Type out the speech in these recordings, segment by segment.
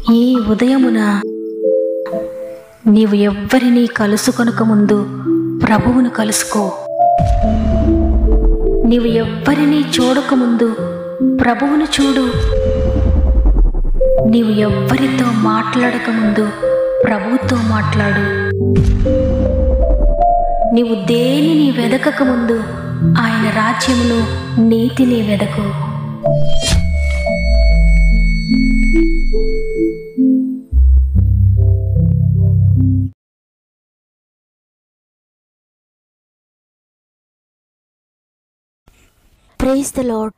ఈ ఉదయమున నీవు ఎవ్వరినీ కలుసుకొనక ముందు ప్రభువును కలుసుకో. నీవు ఎవ్వరినీ చూడకముందు ప్రభువును చూడు. నీవు ఎవ్వరితో మాట్లాడకముందు ప్రభువుతో మాట్లాడు. నీవు దేనిని వెదకకముందు ఆయన రాజ్యమును, నీతిని వెదకు. Praise the lord.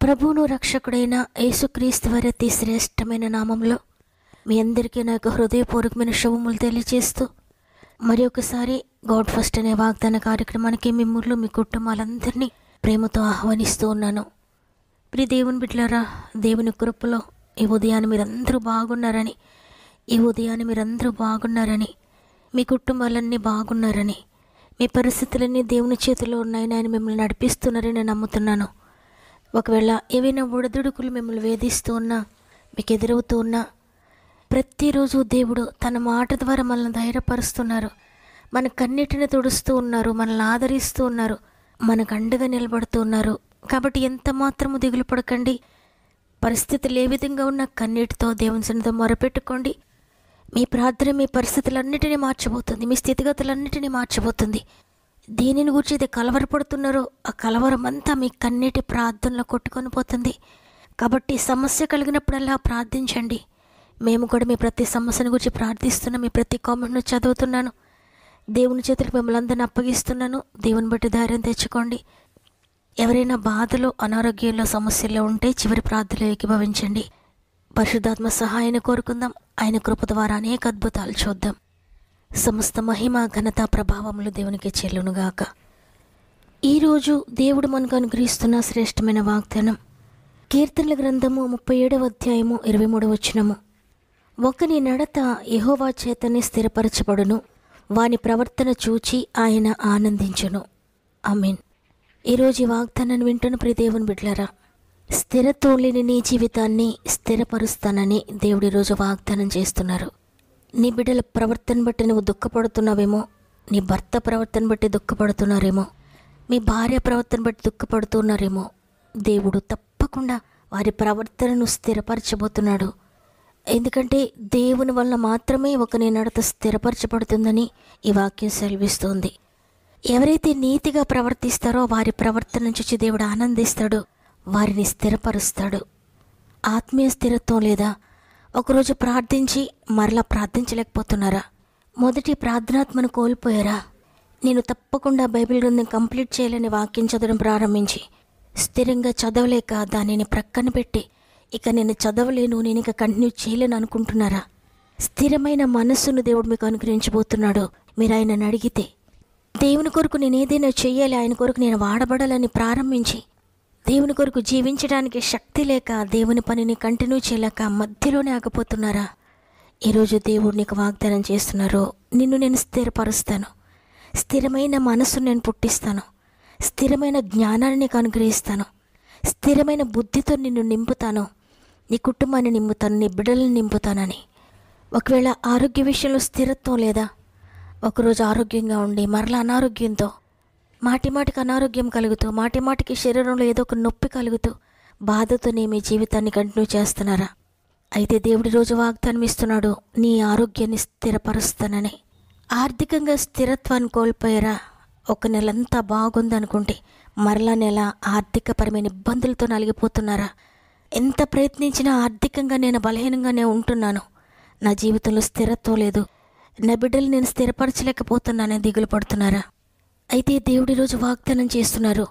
ప్రభువును రక్షకుడైన యేసుక్రీస్తు వారి అతి శ్రేష్టమైన నామంలో మీ అందరికీ నా యొక్క హృదయపూర్వకమైన శుభములు తెలియజేస్తూ మరి ఒకసారి గాడ్ ఫస్ట్ అనే వాగ్దాన కార్యక్రమానికి మిమ్మల్ని, మీ కుటుంబాలందరినీ ప్రేమతో ఆహ్వానిస్తూ ఉన్నాను. ప్రియ దేవుని బిడ్డలారా, దేవుని కృపలో ఈ ఉదయాన్ని మీరందరూ బాగున్నారని, మీ కుటుంబాలన్నీ బాగున్నారని, మీ పరిస్థితులన్నీ దేవుని చేతిలో ఉన్నాయని ఆయన మిమ్మల్ని నడిపిస్తున్నారని నేను నమ్ముతున్నాను. ఒకవేళ ఏవైనా ఒడిదుడుకులు మిమ్మల్ని వేధిస్తూ ఉన్నా, మీకు ఎదురవుతూ ఉన్నా, ప్రతిరోజు దేవుడు తన మాట ద్వారా మనల్ని ధైర్యపరుస్తున్నారు, మన కన్నిటిని తుడుస్తూ ఉన్నారు, మనల్ని ఆదరిస్తూ ఉన్నారు, మనకు అండగా నిలబడుతూ ఉన్నారు. కాబట్టి ఎంత మాత్రము దిగులు పడకండి. పరిస్థితులు ఏ విధంగా ఉన్న కన్నీటితో దేవుని సన్నిధిలో మొరపెట్టుకోండి. మీ ప్రార్థన మీ పరిస్థితులన్నిటినీ మార్చబోతుంది, మీ స్థితిగతులన్నిటినీ మార్చబోతుంది. దేనిని గురించి అయితే కలవరపడుతున్నారో ఆ కలవరం అంతా మీ కన్నీటి ప్రార్థనలో కొట్టుకొని పోతుంది. కాబట్టి సమస్య కలిగినప్పుడల్లా ప్రార్థించండి. మేము కూడా మీ ప్రతి సమస్యను గురించి ప్రార్థిస్తున్నాం. మీ ప్రతి కామెంట్ను చదువుతున్నాను. దేవుని చేతులకు మిమ్మల్ని అందరిని అప్పగిస్తున్నాను. దేవుని బట్టి ధైర్యం తెచ్చుకోండి. ఎవరైనా బాధలో, అనారోగ్యంలో, సమస్యల్లో ఉంటే చివరి ప్రార్థనలో ఏకీభవించండి. పరిశుద్ధాత్మ సహాయాన్ని కోరుకుందాం. ఆయన కృప ద్వారా అనేక అద్భుతాలు చూద్దాం. సమస్త మహిమ, ఘనత, ప్రభావములు దేవునికి చెల్లునుగాక. ఈరోజు దేవుడు మనకు అనుగ్రహిస్తున్న శ్రేష్టమైన వాగ్దానం కీర్తనల గ్రంథము 37వ అధ్యాయము 23వ వచనము. ఒకని నడత యెహోవా చేతనే స్థిరపరచబడును, వాని ప్రవర్తన చూచి ఆయన ఆనందించును. ఆమేన్. ఈరోజు ఈ వాగ్దానాన్ని వింటున్న ప్రియ దేవుని బిడ్డలారా, స్థిరత్వం లేని నీ జీవితాన్ని స్థిరపరుస్తానని దేవుడు ఈరోజు వాగ్దానం చేస్తున్నారు. నీ బిడ్డల ప్రవర్తన బట్టి నువ్వు దుఃఖపడుతున్నావేమో, నీ భర్త ప్రవర్తన బట్టి దుఃఖపడుతున్నారేమో, మీ భార్య ప్రవర్తన బట్టి దుఃఖపడుతున్నారేమో. దేవుడు తప్పకుండా వారి ప్రవర్తనను స్థిరపరచబోతున్నాడు. ఎందుకంటే దేవుని వల్ల మాత్రమే ఒకని నడత స్థిరపరచబడుతుందని ఈ వాక్యం సెలవిస్తోంది. ఎవరైతే నీతిగా ప్రవర్తిస్తారో వారి ప్రవర్తన చూసి దేవుడు ఆనందిస్తాడు, వారిని స్థిరపరుస్తాడు. ఆత్మీయ స్థిరత్వం లేదా? ఒకరోజు ప్రార్థించి మరలా ప్రార్థించలేకపోతున్నారా? మొదటి ప్రార్థనాత్మను కోల్పోయారా? నేను తప్పకుండా బైబిల్ గ్రంథం కంప్లీట్ చేయాలని వాక్యం చదవడం ప్రారంభించి స్థిరంగా చదవలేక దానిని ప్రక్కన పెట్టి ఇక నేను చదవలేను, నేను ఇక కంటిన్యూ చేయలేను అనుకుంటున్నారా? స్థిరమైన మనస్సును దేవుడు మీకు అనుగ్రహించబోతున్నాడు. మీరు ఆయనను అడిగితే, దేవుని కొరకు నేను ఏదైనా చెయ్యాలి, ఆయన కొరకు నేను వాడబడాలని ప్రారంభించి దేవుని కొరకు జీవించడానికి శక్తి లేక దేవుని పనిని కంటిన్యూ చేయలేక మధ్యలోనే ఆగిపోతున్నారా? ఈరోజు దేవుడు నీకు వాగ్దానం చేస్తున్నారు, నిన్ను నేను స్థిరపరుస్తాను, స్థిరమైన మనస్సును నేను పుట్టిస్తాను, స్థిరమైన జ్ఞానాన్ని నీకు అనుగ్రహిస్తాను, స్థిరమైన బుద్ధితో నిన్ను నింపుతాను, నీ కుటుంబాన్ని నింపుతాను, నీ బిడ్డలను నింపుతానని. ఒకవేళ ఆరోగ్య విషయంలో స్థిరత్వం లేదా? ఒకరోజు ఆరోగ్యంగా ఉండి మరలా అనారోగ్యంతో, మాటిమాటికి అనారోగ్యం కలుగుతూ, మాటిమాటికి శరీరంలో ఏదో ఒక నొప్పి కలుగుతూ బాధతోనే మీ జీవితాన్ని కంటిన్యూ చేస్తున్నారా? అయితే దేవుడి రోజు వాగ్దానం ఇస్తున్నాడు, నీ ఆరోగ్యాన్ని స్థిరపరుస్తానని. ఆర్థికంగా స్థిరత్వాన్ని కోల్పోయారా? ఒక నెలంతా బాగుందనుకుంటే మరలా నెల ఆర్థికపరమైన ఇబ్బందులతో నలిగిపోతున్నారా? ఎంత ప్రయత్నించినా ఆర్థికంగా నేను బలహీనంగానే ఉంటున్నాను, నా జీవితంలో స్థిరత్వం లేదు, నా బిడ్డలు నేను స్థిరపరచలేకపోతున్నానని దిగులు పడుతున్నారా? అయితే దేవుడి రోజు వాగ్దానం చేస్తున్నారు,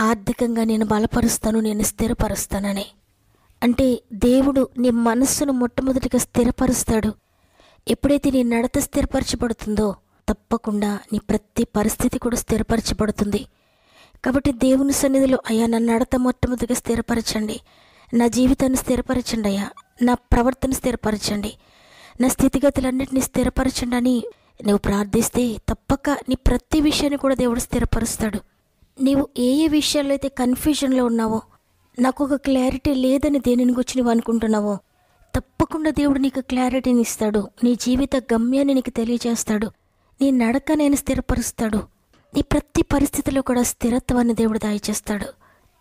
ఆర్థికంగా నేను బలపరుస్తాను, నేను స్థిరపరుస్తానని. అంటే దేవుడు నీ మనస్సును మొట్టమొదటిగా స్థిరపరుస్తాడు. ఎప్పుడైతే నీ నడత స్థిరపరచబడుతుందో తప్పకుండా నీ ప్రతి పరిస్థితి కూడా స్థిరపరచబడుతుంది. కాబట్టి దేవుని సన్నిధిలో, అయ్యా నా నడత మొట్టమొదటిగా స్థిరపరచండి, నా జీవితాన్ని స్థిరపరచండి, అయ్యా నా ప్రవర్తన స్థిరపరచండి, నా స్థితిగతులన్నింటినీ స్థిరపరచండి అని నువ్వు ప్రార్థిస్తే తప్పక నీ ప్రతి విషయాన్ని కూడా దేవుడు స్థిరపరుస్తాడు. నీవు ఏ ఏ విషయాల్లో అయితే కన్ఫ్యూజన్లో ఉన్నావో, నాకు ఒక క్లారిటీ లేదని దేనిని గురించి నువ్వు అనుకుంటున్నావో, తప్పకుండా దేవుడు నీకు క్లారిటీని ఇస్తాడు. నీ జీవిత గమ్యాన్ని నీకు తెలియజేస్తాడు. నీ నడక నేను స్థిరపరుస్తాడు. నీ ప్రతి పరిస్థితిలో కూడా స్థిరత్వాన్ని దేవుడు దయచేస్తాడు.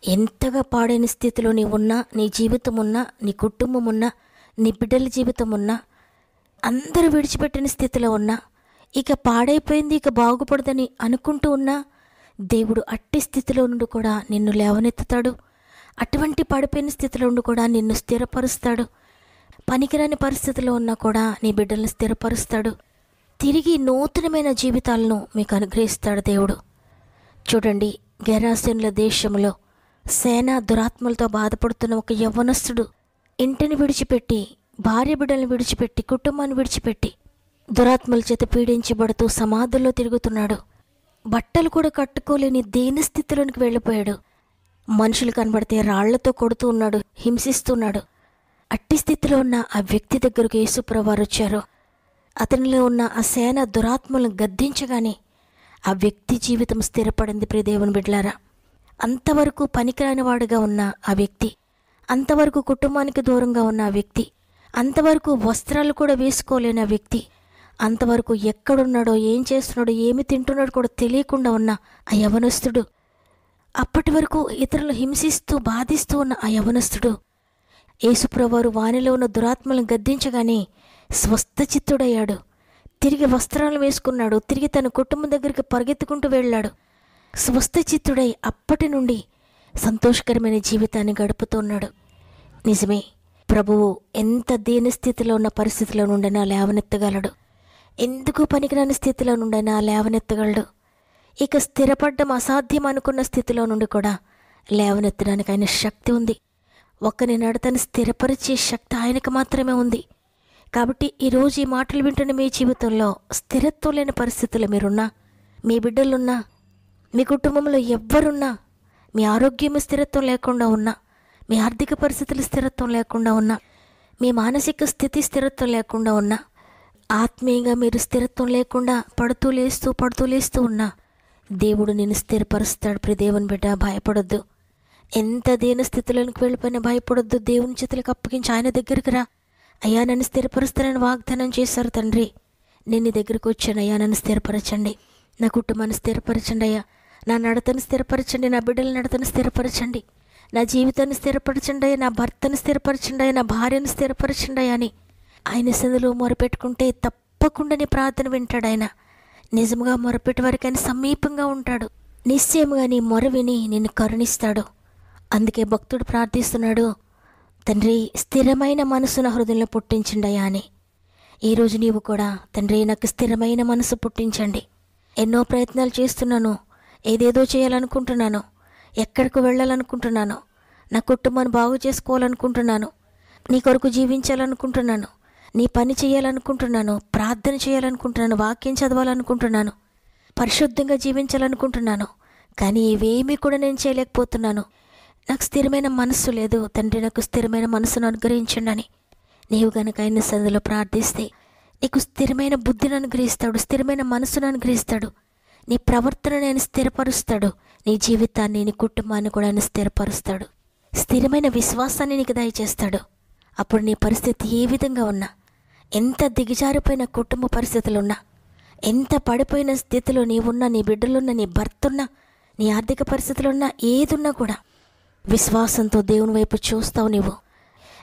ఎంతగా పాడైన స్థితిలో నీ ఉన్నా, నీ జీవితం ఉన్నా, నీ కుటుంబం ఉన్నా, నీ బిడ్డల జీవితం ఉన్నా, అందరూ విడిచిపెట్టిన స్థితిలో ఉన్నా, ఇక పాడైపోయింది, ఇక బాగుపడదని అనుకుంటూ ఉన్నా, దేవుడు అట్టి స్థితిలో నుండి కూడా నిన్ను లేవనెత్తుతాడు. అటువంటి పడిపోయిన స్థితిలో నుండి కూడా నిన్ను స్థిరపరుస్తాడు. పనికిరాని పరిస్థితిలో ఉన్నా కూడా నీ బిడ్డలను స్థిరపరుస్తాడు. తిరిగి నూతనమైన జీవితాలను మీకు అనుగ్రహిస్తాడు దేవుడు. చూడండి, గెరాసేనుల దేశంలో సేన దురాత్మలతో బాధపడుతున్న ఒక యవ్వనస్తుడు ఇంటిని విడిచిపెట్టి, భార్య బిడ్డలను విడిచిపెట్టి, కుటుంబాన్ని విడిచిపెట్టి దురాత్మల చేత పీడించబడుతూ సమాధుల్లో తిరుగుతున్నాడు. బట్టలు కూడా కట్టుకోలేని దీన స్థితిలోనికి వెళ్ళిపోయాడు. మనుషులు కనబడితే రాళ్లతో కొడుతూ ఉన్నాడు, హింసిస్తున్నాడు. అట్టి స్థితిలో ఉన్న ఆ వ్యక్తి దగ్గరకు యేసుప్రభువారు వచ్చారు. అతనిలో ఉన్న ఆ సేన దురాత్మలను గద్దించగానే ఆ వ్యక్తి జీవితం స్థిరపడింది. ప్రియ దేవుని బిడ్డలారా, అంతవరకు పనికిరాని వాడుగా ఉన్న ఆ వ్యక్తి, అంతవరకు కుటుంబానికి దూరంగా ఉన్న ఆ వ్యక్తి, అంతవరకు వస్త్రాలు కూడా వేసుకోలేని ఆ వ్యక్తి, అంతవరకు ఎక్కడున్నాడో, ఏం చేస్తున్నాడో, ఏమి తింటున్నాడో కూడా తెలియకుండా ఉన్న ఆ యవనస్తుడు, అప్పటి వరకు ఇతరులు హింసిస్తూ బాధిస్తూ ఉన్న ఆ యవనస్తుడు యేసుప్రభువారు వానిలో ఉన్న దురాత్మలను గద్దించగానే స్వస్థచిత్తుడయ్యాడు. తిరిగి వస్త్రాలు వేసుకున్నాడు. తిరిగి తన కుటుంబం దగ్గరికి పరిగెత్తుకుంటూ వెళ్ళాడు. స్వస్థచిత్తుడై అప్పటి నుండి సంతోషకరమైన జీవితాన్ని గడుపుతున్నాడు. నిజమే, ప్రభువు ఎంత దీనస్థితిలో ఉన్న పరిస్థితిలో నుండైనా లేవనెత్తగలడు. ఎందుకు పనికిరాని స్థితిలో నుండైనా లేవనెత్తగలడు. ఇక స్థిరపడ్డం అసాధ్యం అనుకున్న స్థితిలో నుండి కూడా లేవనెత్తడానికి ఆయన శక్తి ఉంది. ఒక్కని నడతని స్థిరపరిచే శక్తి ఆయనకు మాత్రమే ఉంది. కాబట్టి ఈరోజు ఈ మాటలు వింటున్న మీ జీవితంలో స్థిరత్వం లేని పరిస్థితులు మీరున్నా, మీ బిడ్డలున్నా, మీ కుటుంబంలో ఎవ్వరున్నా, మీ ఆరోగ్యం స్థిరత్వం లేకుండా ఉన్నా, మీ ఆర్థిక పరిస్థితులు స్థిరత్వం లేకుండా ఉన్నా, మీ మానసిక స్థితి స్థిరత్వం లేకుండా ఉన్నా, ఆత్మీయంగా మీరు స్థిరత్వం లేకుండా పడుతూ లేస్తూ ఉన్నా, దేవుడు నిన్ను స్థిరపరుస్తాడు. ప్రియ దేవుని బిడ్డ, భయపడొద్దు. ఎంత దీన స్థితిలోనికి వెళ్ళిపోయినా భయపడొద్దు. దేవుని చేతులకు అప్పగించి ఆయన దగ్గరికి రా. అయ్యా, నన్ను స్థిరపరుస్తానని వాగ్దానం చేశారు తండ్రి. నేను నీ దగ్గరికి వచ్చాను. అయ్యా, నన్ను స్థిరపరచండి. నా కుటుంబాన్ని స్థిరపరచండి అయ్యా. నా నడతను స్థిరపరచండి. నా బిడ్డల నడతను స్థిరపరచండి. నా జీవితాన్ని స్థిరపరచండి అయ్యా. నా భర్తను స్థిరపరచండి అయ్యా. నా భార్యను స్థిరపరచండి అయ్యా అని ఆయన సన్నిధిలో మొరపెట్టుకుంటే తప్పకుండా నీ ప్రార్థన వింటాడు ఆయన. నిజంగా మొరపెట్టే వరకు ఆయన సమీపంగా ఉంటాడు. నిశ్చయముగా నీ మొర విని నిన్ను కరుణిస్తాడు. అందుకే భక్తుడు ప్రార్థిస్తున్నాడు, తండ్రి స్థిరమైన మనసు నా హృదయంలో పుట్టించండి అయ్యా అని. ఈరోజు నీవు కూడా, తండ్రి నాకు స్థిరమైన మనసు పుట్టించండి. ఎన్నో ప్రయత్నాలు చేస్తున్నాను, ఏదేదో చేయాలనుకుంటున్నాను, ఎక్కడికి వెళ్ళాలనుకుంటున్నాను, నా కుటుంబాన్ని బాగు చేసుకోవాలనుకుంటున్నాను, నీ కొరకు జీవించాలనుకుంటున్నాను, నీ పని చేయాలనుకుంటున్నాను, ప్రార్థన చేయాలనుకుంటున్నాను, వాక్యం చదవాలనుకుంటున్నాను, పరిశుద్ధంగా జీవించాలనుకుంటున్నాను. కానీ ఇవేమీ కూడా నేను చేయలేకపోతున్నాను. నాకు స్థిరమైన మనస్సు లేదు. తండ్రి, నాకు స్థిరమైన మనసును అనుగ్రహించండి అని నీవు గనక ఆయన సన్నిధిలో ప్రార్థిస్తే నీకు స్థిరమైన బుద్ధిని అనుగ్రహిస్తాడు, స్థిరమైన మనసును అనుగ్రహిస్తాడు. నీ ప్రవర్తనను ఆయన స్థిరపరుస్తాడు. నీ జీవితాన్ని, నీ కుటుంబాన్ని కూడా ఆయన స్థిరపరుస్తాడు. స్థిరమైన విశ్వాసాన్ని నీకు దయచేస్తాడు. అప్పుడు నీ పరిస్థితి ఏ విధంగా ఉన్నా, ఎంత దిగజారిపోయిన కుటుంబ పరిస్థితులున్నా, ఎంత పడిపోయిన స్థితిలో నీవున్నా, నీ బిడ్డలున్నా, నీ భర్త ఉన్నా, నీ ఆర్థిక పరిస్థితులున్నా, ఏదున్నా కూడా విశ్వాసంతో దేవుని వైపు చూస్తావు. నీవు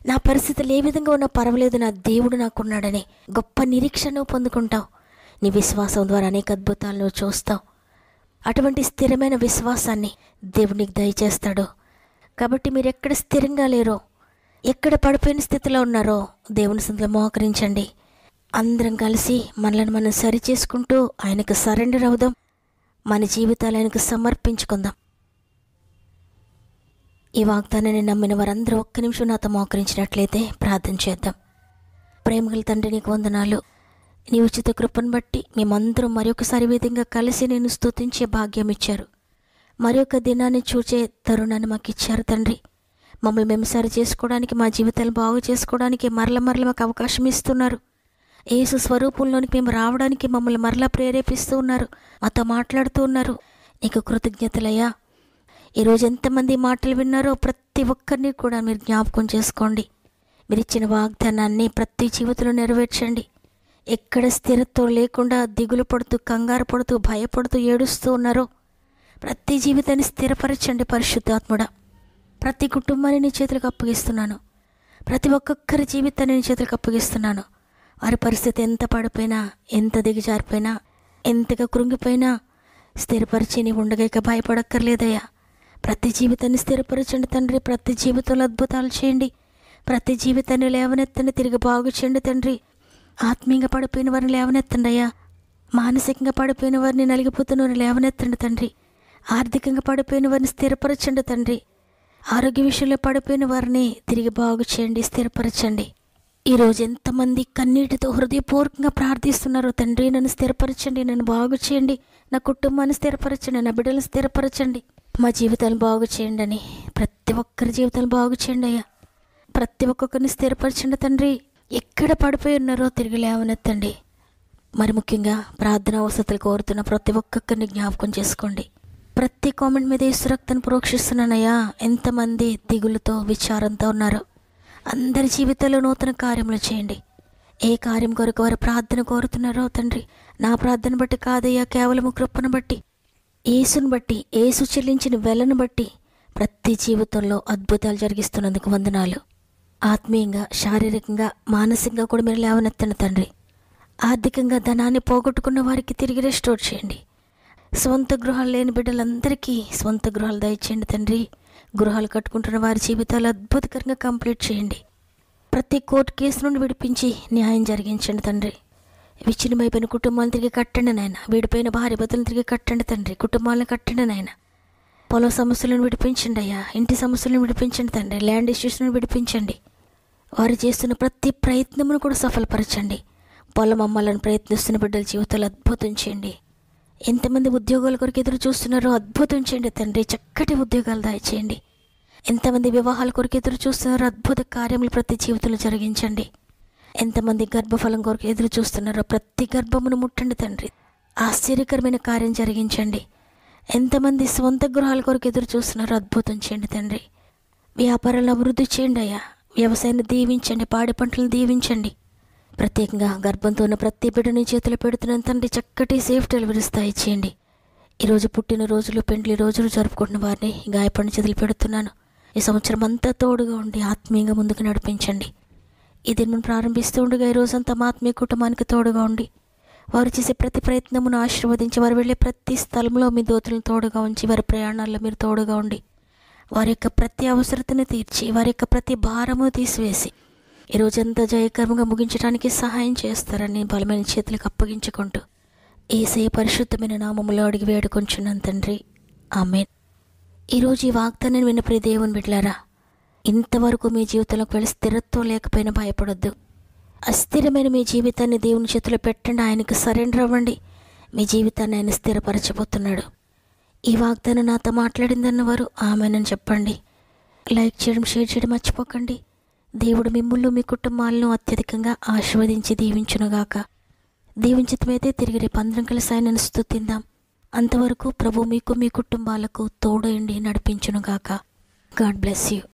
నా పరిస్థితులు ఏ విధంగా ఉన్నా పర్వాలేదు, నా దేవుడు నాకున్నాడని గొప్ప నిరీక్షణ పొందుకుంటావు. నీ విశ్వాసం ద్వారా అనేక అద్భుతాలను చూస్తావు. అటువంటి స్థిరమైన విశ్వాసాన్ని దేవుడు నీకు దయచేస్తాడు. కాబట్టి మీరు ఎక్కడ స్థిరంగా లేరో, ఎక్కడ పడిపోయిన స్థితిలో ఉన్నారో దేవుని సన్నిధిలో మోకరించండి. అందరం కలిసి మనల్ని మనం సరి చేసుకుంటూ ఆయనకు సరెండర్ అవుదాం. మన జీవితాలు ఆయనకు సమర్పించుకుందాం. ఈ వాగ్దానాన్ని నమ్మిన వారందరూ ఒక్క నిమిషం నాతో మోకరించినట్లయితే ప్రార్థన చేద్దాం. ప్రేమగల తండ్రి, నీకు వందనాలు. నీ ఉచిత కృపను బట్టి మేమందరం మరొకసారి విధంగా కలిసి నేను స్తుతించే భాగ్యం ఇచ్చారు. మరొక దినాన్ని చూచే తరుణాన్ని మాకు ఇచ్చారు తండ్రి. మమ్మల్ని మేము సరి చేసుకోవడానికి, మా జీవితాలు బాగు చేసుకోవడానికి మరల మాకు అవకాశం ఇస్తున్నారు. యేసు స్వరూపంలోనికి మేము రావడానికి మమ్మల్ని మరలా ప్రేరేపిస్తూ ఉన్నారు, మాతో మాట్లాడుతూ ఉన్నారు. నీకు కృతజ్ఞతలయ్యా. ఈరోజు ఎంతమంది మాటలు విన్నారో ప్రతి ఒక్కరిని కూడా మీరు జ్ఞాపకం చేసుకోండి. మీరిచ్చిన వాగ్దానాన్ని ప్రతి జీవితంలో నెరవేర్చండి. ఎక్కడ స్థిరత్వం లేకుండా దిగులు పడుతూ, కంగారు పడుతూ, భయపడుతూ, ఏడుస్తూ ఉన్నారో ప్రతి జీవితాన్ని స్థిరపరచండి పరిశుద్ధాత్ముడా. ప్రతి కుటుంబాన్ని నీ చేతులకు అప్పగిస్తున్నాను. ప్రతి ఒక్కొక్కరి జీవితాన్ని నీ చేతులకు అప్పగిస్తున్నాను. వారి పరిస్థితి ఎంత పడిపోయినా, ఎంత దిగజారిపోయినా, ఎంతగా కృంగిపోయినా స్థిరపరిచి నీ ఉండగా ఇక భయపడక్కర్లేదయ్యా. ప్రతి జీవితాన్ని స్థిరపరచండి తండ్రి. ప్రతి జీవితంలో అద్భుతాలు చేయండి. ప్రతి జీవితాన్ని లేవనెత్తండి, తిరిగి బాగు చేయండి తండ్రి. ఆత్మీయంగా పడిపోయిన వారిని లేవనెత్తండి అయ్యా. మానసికంగా పడిపోయిన వారిని, నలిగిపోతున్న వారిని లేవనెత్తండి తండ్రి. ఆర్థికంగా పడిపోయిన వారిని స్థిరపరచండి తండ్రి. ఆరోగ్య విషయంలో పడిపోయిన వారిని తిరిగి బాగు చేయండి, స్థిరపరచండి. ఈరోజు ఎంతమంది కన్నీటితో హృదయపూర్వకంగా ప్రార్థిస్తున్నారో తండ్రి, నన్ను స్థిరపరచండి, నన్ను బాగు చేయండి, నా కుటుంబాన్ని స్థిరపరచండి, నా బిడ్డలను స్థిరపరచండి, మా జీవితాలను బాగు చేయండి అని ప్రతి ఒక్కరి జీవితాలు బాగు చేయండి అయ్యా. ప్రతి ఒక్కొక్కరిని స్థిరపరచండి తండ్రి. ఎక్కడ పడిపోయి ఉన్నారో తిరిగి లేవనెత్తండి. మరి ముఖ్యంగా ప్రార్థనా అవసరాలు కోరుతున్న ప్రతి ఒక్కొక్కరిని జ్ఞాపకం చేసుకోండి. ప్రతి కామెంట్ మీద యేసు రక్తాన్ని ప్రోక్షిస్తున్నానయ్యా. ఎంతమంది దిగులుతో, విచారంతో ఉన్నారో అందరి జీవితాల్లో నూతన కార్యములు చేయండి. ఏ కార్యం కొరకు వారు ప్రార్థన కోరుతున్నారో తండ్రి, నా ప్రార్థన బట్టి కాదయ్యా, కేవలం కృపను బట్టి, యేసును బట్టి, యేసు చెల్లించిన వెలను బట్టి ప్రతి జీవితంలో అద్భుతాలు జరిగిస్తున్నందుకు వందనాలు. ఆత్మీయంగా, శారీరకంగా, మానసికంగా కూడా మీరు లేవనెత్తండి తండ్రి. ఆర్థికంగా ధనాన్ని పోగొట్టుకున్న వారికి తిరిగి రెస్టోర్ చేయండి. స్వంత గృహాలు లేని బిడ్డలందరికీ స్వంత గృహాలు దయచేయండి తండ్రి. గృహాలు కట్టుకుంటున్న వారి జీవితాలు అద్భుతకరంగా కంప్లీట్ చేయండి. ప్రతి కోర్టు కేసు నుండి విడిపించి న్యాయం జరిగించండి తండ్రి. విచ్ఛిన్నమైపోయిన కుటుంబాలను తిరిగి కట్టండి నాయన. విడిపోయిన భార్య భర్తలను తిరిగి కట్టండి తండ్రి. కుటుంబాలను కట్టండి నాయన. పొలం సమస్యలను విడిపించండి అయ్యా. ఇంటి సమస్యలను విడిపించండి తండ్రి. ల్యాండ్ ఇష్యూస్ను విడిపించండి. వారు చేస్తున్న ప్రతి ప్రయత్నమును కూడా సఫలపరచండి. పొలం అమ్మాలని ప్రయత్నిస్తున్న బిడ్డల జీవితాలు అద్భుతం చేయండి. ఎంతమంది ఉద్యోగాల కొరకు ఎదురు చూస్తున్నారో అద్భుతం చేయండి తండ్రి. చక్కటి ఉద్యోగాలు దయచేయండి. ఎంతమంది వివాహాల కొరకు ఎదురు చూస్తున్నారో అద్భుత కార్యములు ప్రతి జీవితంలో జరిగించండి. ఎంతమంది గర్భఫలం కొరకు ఎదురు చూస్తున్నారో ప్రతి గర్భమును ముట్టండి తండ్రి. ఆశ్చర్యకరమైన కార్యం జరిగించండి. ఎంతమంది స్వంత గృహాల కొరకు ఎదురు చూస్తున్నారో అద్భుతం చేయండి తండ్రి. వ్యాపారాలను అభివృద్ధి చేయండి అయ్యా. వ్యవసాయాన్ని దీవించండి, పాడి పంటలను దీవించండి. ప్రత్యేకంగా గర్భంతో ఉన్న ప్రతి బిడ్డని చేతులు పెడుతున్నాను తండ్రి. చక్కటి సేఫ్ డెలివరీస్ దయచేయండి. ఈరోజు పుట్టిన రోజులు, పెండ్లి రోజులు జరుపుకుంటున్న వారిని గాయపడిన చేతులు పెడుతున్నాను. ఈ సంవత్సరం అంతా తోడుగా ఉండి ఆత్మీయంగా ముందుకు నడిపించండి. ఈ దినం ప్రారంభిస్తూ ఉండగా ఈ రోజంతా మా ఆత్మీయ కుటుంబానికి తోడుగా ఉండి వారు చేసే ప్రతి ప్రయత్నమును ఆశీర్వదించి, వారు వెళ్ళే ప్రతి స్థలంలో మీ దూతలను తోడుగా ఉంచి, వారి ప్రయాణాల్లో మీరు తోడుగా ఉండి వారి యొక్క ప్రతి అవసరతను తీర్చి, వారి యొక్క ప్రతి భారము తీసివేసి ఈ రోజంతా జయకరంగా ముగించడానికి సహాయం చేస్తారని బలమైన చేతులకు అప్పగించుకుంటూ యేసయ్య పరిశుద్ధమైన నామములో అడిగి వేడుకొంచున్నాను తండ్రి. ఆమేన్. ఈరోజు ఈ వాగ్దానాన్ని విన్న ప్రియ దేవుని బిడ్డలారా, ఇంతవరకు మీ జీవితంలోకి వెళ్ళి స్థిరత్వం లేకపోయినా భయపడొద్దు. అస్థిరమైన మీ జీవితాన్ని దేవుని చేతిలో పెట్టండి. ఆయనకు సరెండర్ అవ్వండి. మీ జీవితాన్ని ఆయన స్థిరపరచబోతున్నాడు. ఈ వాగ్దానం నాతో మాట్లాడిందన్నవారు ఆమెనని చెప్పండి. లైక్ చేయడం, షేర్ చేయడం మర్చిపోకండి. దేవుడు మిమ్ములను, మీ కుటుంబాలను అత్యధికంగా ఆశీర్వదించి దీవించునుగాక. దీవించితమైతే తిరిగి రేపు అందరం కలిసి ఆయనను స్తుతిందాం. అంతవరకు ప్రభు మీకు, మీ కుటుంబాలకు తోడయండి, నడిపించునుగాక. God bless you.